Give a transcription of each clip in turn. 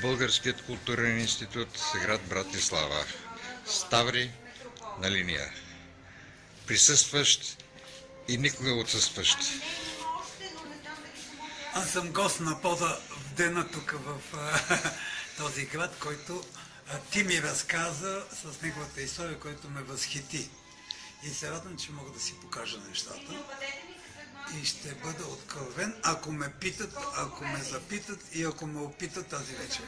Българският културен институт, град Братислава. Ставри на линия. Присъстващ и никога отсъстващ. Аз съм гост на пода в дена тук в този град, който ти ми разказа с неговата история, който ме възхити. И се радвам, че мога да си покажа нещата. И ще бъда откровен, ако ме питат, ако ме запитат и ако ме опитат тази вечер.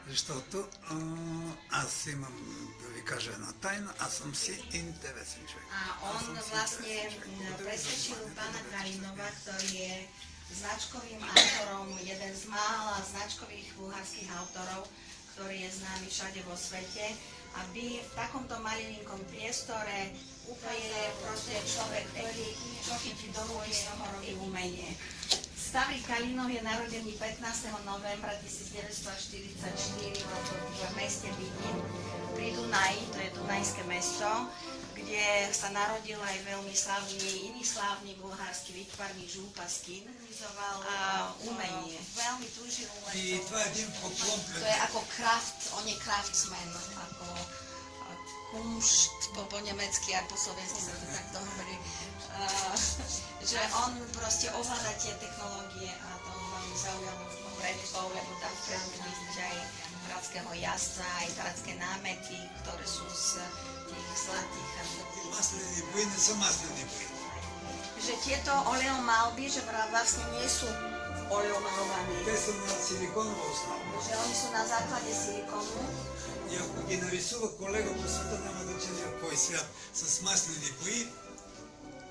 Защото аз имам, да ви кажа една тайна, аз съм си интересен човек. On vlastne presvedčil pána Kalinova, ktorý je značkovým autorom, jeden z mála značkových bulharských autorov, ktorý je známy všade vo svete, aby v takomto malinkom priestore úplne proste človek, ktorý čo chytí do ruky, z toho robí umenie. Stavri Kalinov je narodený 15. novembra 1944 v meste Vidin pri Dunaji, to je Dunajské mesto, kde sa narodil aj veľmi iný slávny bulharský výtvarník Žulpa Skin, umenie. Veľmi túžil И това е един поклон. To je ako kraft, on je craftsman, ako kunšt po nemecky a po slovensky sa to takto hovorí. Že on proste ovláda tie technológie a to veľmi zaujalo predkov, lebo tam vpredu vidíte aj hradského jazdca, aj hradské námety, ktoré sú z tých zlatých a Маслени бои не са маслени бои. že tieto oleomalby, že vlastne nie sú oleomalované, Те са на силиконова основа. že oni sú na základe silikonu. И ако ги нарисува колега по света, няма значение в кой свят, с маслени бои,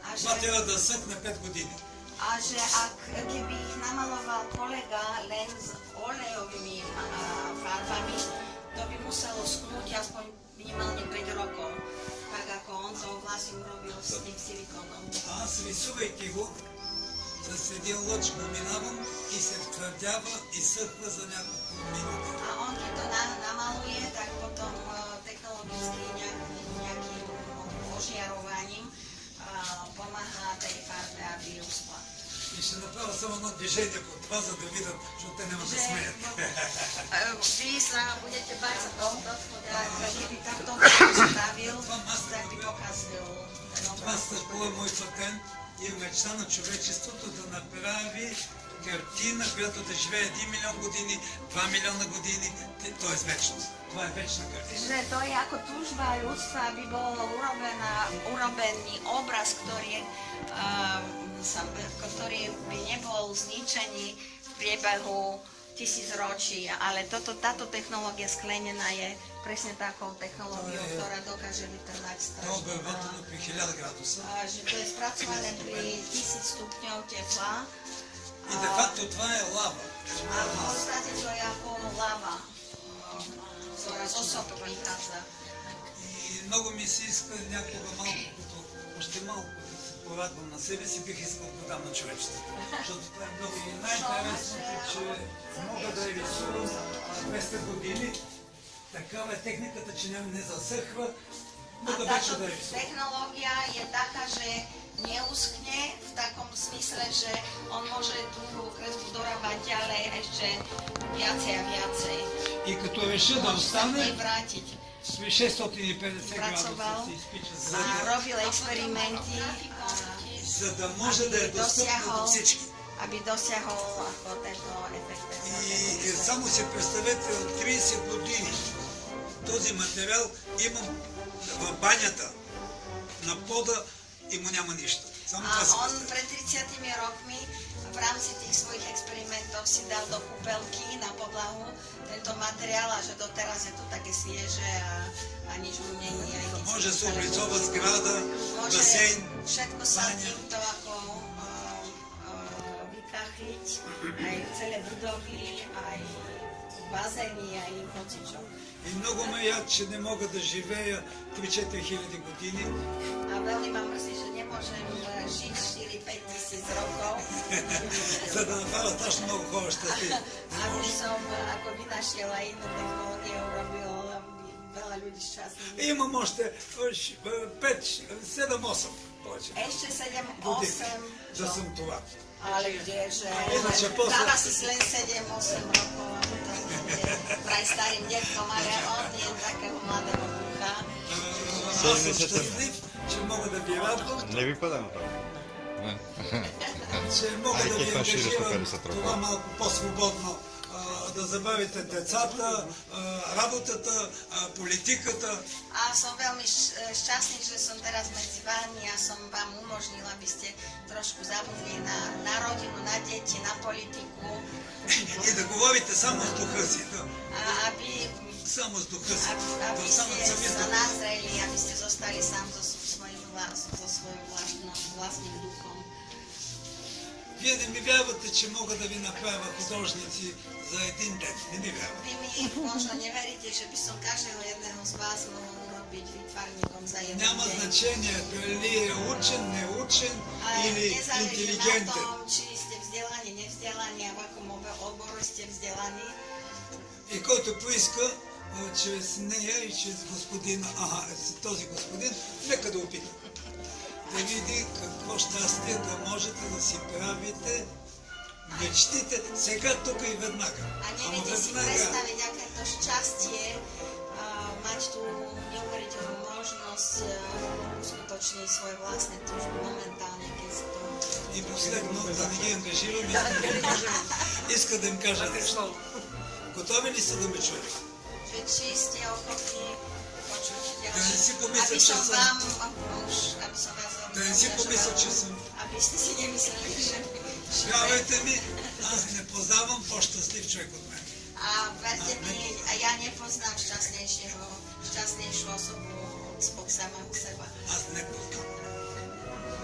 A това že, трябва да съхне 5 години. a že ak keby ich namaloval kolega len s olejovými farbami, to by muselo schnúť aspoň minimálne 5 rokov, tak ako on to vlastne urobil s tým silikonom. Аз рисувайки го, с един лъч го минавам и се втвърдява и съхва за няколко минути. A on keď to namaluje, tak potom technologicky nejakým ožiarovaním pomáha tej farbe, aby uschla. И ще направя само едно движение по това, за да видят, защото те няма да смеят. Vy sa budete bať za tomto, keby takto stavil, tak by pokazil. Това стъпва мой патент и мечта на човечеството да направи картина, която да живее 1 милион години, 2 милиона години, т.е. вечност. Това е вечна картина. Že to je ako túžba ľudstva, aby bol urobený obraz, ktorý by nebol zničený v priebehu tisícročí, ale táto technológia sklenená je presne takou technológiou, ktorá dokáže vytrvať Това е обработено при 1000 градуса. Že to je spracované pri 1000 stupňov tepla. И де факто това е лава. A v podstate to je ako lava, ktorá z osob vychádza. И много ми се иска някога малко, като още малко да се порадвам на себе си, бих искал да дам на човечеството. Защото това е много. И най-интересното, че мога да рисувам 200 години. Такава е техниката, че не засъхва. Мога вече да рисувам. Technológia je taká, že neuschne v takom smysle, že on môže tú kresbu dorábať ďalej ešte viacej a viacej. И като реша да Môže sa v остане, nej vrátiť. при 650 Pracoval градуса се изпича, a robil experimenty, за да може да е достъпно до всички. aby dosiahol ako tento efekt. И само си представете, от 30 години този материал имам в банята, на пода и му няма нищо. Само това A си on представете. pred 30 rokmi v rámci tých svojich experimentov si dal do kúpelky na podlahu tento materiál a že doteraz je to také svieže a nič mu není. Може да се облицова сграда, Môže басейн, všetko sa baňa. týmto ako vykachliť, aj celé budovy, aj bazény, aj hocičo. И много ме яд, че не мога да живея 3-4 хиляди години. A veľmi ma mrzí, že nemôžem žiť 4-5 tisíc rokov, За да направя страшно много хора щастливи. aby som ako vynašiel aj inú technológiu, urobil veľa ľudí šťastných. Имам още 5, 7, 8 повече. Ešte 7, Години 8, да съм това. ale kdeže, Ináč, dáva si len 7, 8 rokov, a potom bude vraj starým detkom, ale on je takého mladého ducha. Аз съм щастлив, че мога да ви радвам, Не ви пада на това. че мога да ви това ще ангажирам разтопери се това малко по-свободно, да забавите децата, работата, политиката. A som veľmi šťastný, že som teraz medzi vami a som vám umožnila, aby ste trošku zabudli na rodinu, na deti, na politiku. И да говорите само с духа си. Да. A aby Само с духа си. aby Да, само ste сами с sa духа. nazreli, aby ste zostali sám so svojím vlastným duchom. Вие не ми вярвате, че мога да ви направя художници за един ден. Не ми вярвате. Vy mi možno neveríte, že by som každého jedného z vás mohol robiť výtvarníkom za jeden Няма deň. значение дали е учен, неучен Ale или nezáleží na интелигентен. tom, či ste vzdelaní, nevzdelaní a v akom odboru ste vzdelaní. И който поиска чрез нея и чрез господина, този господин, нека да опита. Да види какво щастие да можете да си правите мечтите сега, тук и веднага. A Ама neviete si веднага. predstaviť, aké to šťastie mať tú neuveriteľnú možnosť uskutočniť svoje vlastné túžby momentálne, keď si to... И последно, да не ги ангажирам, иска да им кажа нещо. Готови ли са да ме чуят? Že či ste ochotní počuť Да не си помисля, aby че som съм. vám, aby som vás Да не си помисля, че съм. aby ste si nemysleli, že... Вярвайте ми, аз не познавам по-щастлив човек от мен. A verte mi, a ja nepoznám šťastnejšiu osobu spod samého seba. Аз не познавам.